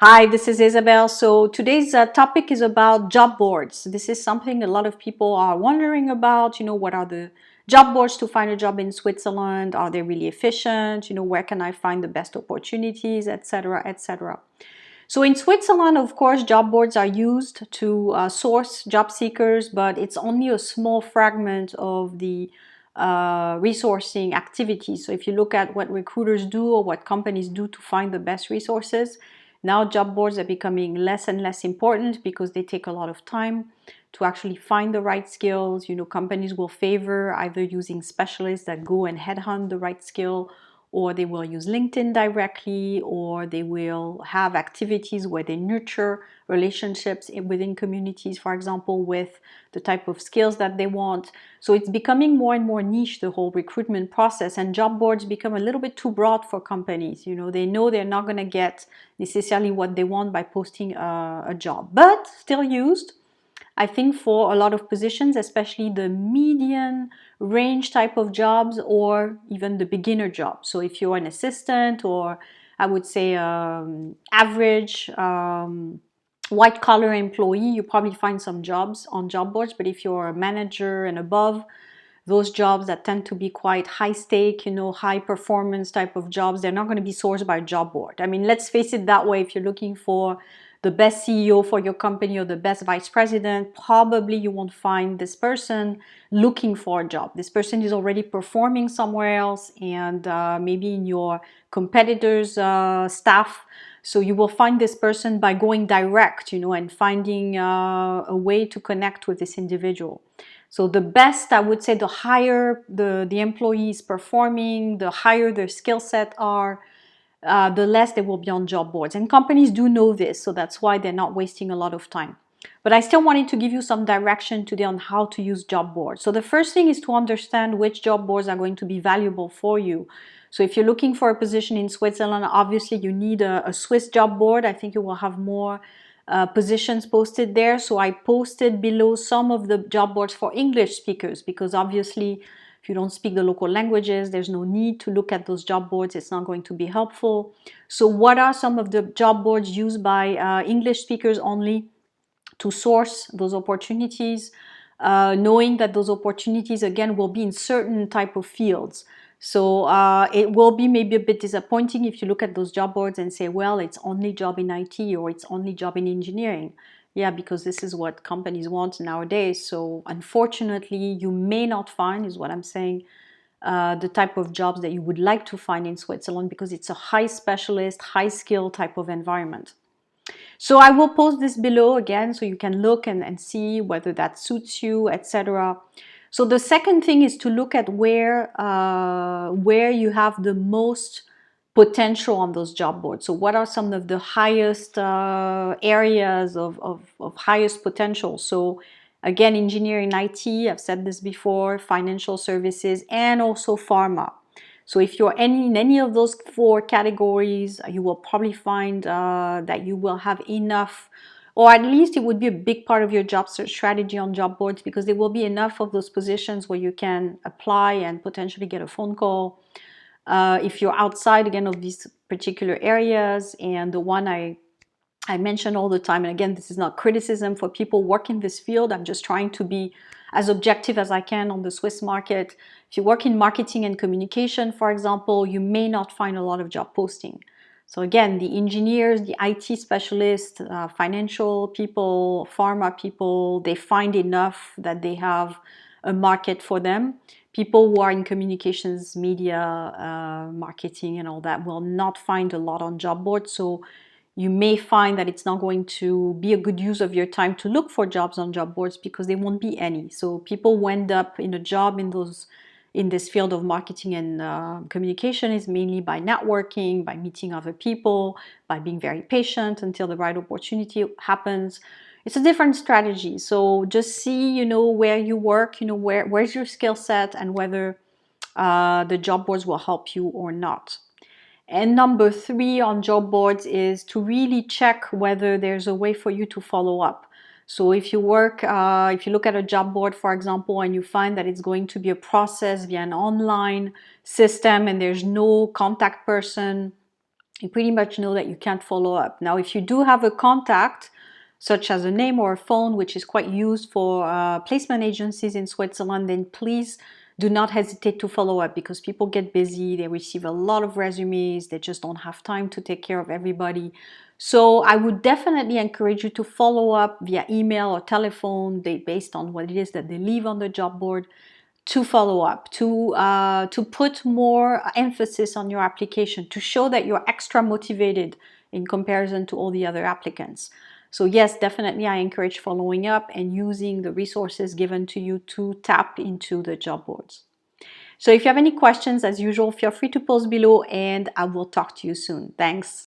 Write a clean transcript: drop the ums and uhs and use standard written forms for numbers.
Hi, this is Isabel. So today's topic is about job boards. This is something a lot of people are wondering about. What are the job boards to find a job in Switzerland? Are they really efficient? Where can I find the best opportunities, etc., etc. So in Switzerland, of course, job boards are used to source job seekers, but it's only a small fragment of the resourcing activities. So if you look at what recruiters do or what companies do to find the best resources, now job boards are becoming less and less important because they take a lot of time to actually find the right skills. Companies will favor either using specialists that go and headhunt the right skill, or they will use LinkedIn directly, or they will have activities where they nurture relationships within communities, for example, with the type of skills that they want. So it's becoming more and more niche, the whole recruitment process, and job boards become a little bit too broad for companies. They know they're not going to get necessarily what they want by posting a job, but still used, I think, for a lot of positions, especially the median range type of jobs or even the beginner jobs. So if you're an assistant, or I would say average white collar employee, you probably find some jobs on job boards. But if you're a manager and above, those jobs that tend to be quite high stake, high performance type of jobs, they're not going to be sourced by a job board. I mean, let's face it that way. If you're looking for the best CEO for your company or the best vice president, probably you won't find this person looking for a job. This person is already performing somewhere else, and maybe in your competitors' staff. So you will find this person by going direct, and finding a way to connect with this individual. So the best, I would say, the higher the employee is performing, the higher their skill set are, the less they will be on job boards. And companies do know this, so that's why they're not wasting a lot of time. But I still wanted to give you some direction today on how to use job boards. So the first thing is to understand which job boards are going to be valuable for you. So if you're looking for a position in Switzerland, obviously you need a Swiss job board. I think you will have more positions posted there. So I posted below some of the job boards for English speakers, because obviously if you don't speak the local languages, there's no need to look at those job boards. It's not going to be helpful. So what are some of the job boards used by English speakers only to source those opportunities, knowing that those opportunities, again, will be in certain type of fields. So it will be maybe a bit disappointing if you look at those job boards and say, well, it's only job in IT or it's only job in engineering. Yeah, because this is what companies want nowadays. So unfortunately, you may not find, is what I'm saying, the type of jobs that you would like to find in Switzerland, because it's a high specialist, high skill type of environment. So I will post this below again so you can look and see whether that suits you, etc. So the second thing is to look at where you have the most potential on those job boards. So what are some of the highest areas of highest potential? So again, engineering, IT, I've said this before, financial services, and also pharma. So if you're in any of those four categories, you will probably find that you will have enough, or at least it would be a big part of your job search strategy on job boards, because there will be enough of those positions where you can apply and potentially get a phone call. If you're outside, again, of these particular areas, and the one I mention all the time, and again, this is not criticism for people working in this field, I'm just trying to be as objective as I can on the Swiss market. If you work in marketing and communication, for example, you may not find a lot of job posting. So again, the engineers, the IT specialists, financial people, pharma people, they find enough that they have a market for them. People who are in communications, media, marketing and all that will not find a lot on job boards. So you may find that it's not going to be a good use of your time to look for jobs on job boards, because there won't be any. So people who end up in a job in this field of marketing and communication is mainly by networking, by meeting other people, by being very patient until the right opportunity happens. It's a different strategy. So just see, where you work, where's your skill set, and whether the job boards will help you or not. And number 3 on job boards is to really check whether there's a way for you to follow up. So if you look at a job board, for example, and you find that it's going to be a process via an online system and there's no contact person, you pretty much know that you can't follow up. Now, if you do have a contact, such as a name or a phone, which is quite used for placement agencies in Switzerland, then please do not hesitate to follow up, because people get busy, they receive a lot of resumes, they just don't have time to take care of everybody. So I would definitely encourage you to follow up via email or telephone, based on what it is that they leave on the job board, to follow up, to put more emphasis on your application, to show that you're extra motivated in comparison to all the other applicants. So yes, definitely I encourage following up and using the resources given to you to tap into the job boards. So if you have any questions, as usual, feel free to post below, and I will talk to you soon. Thanks.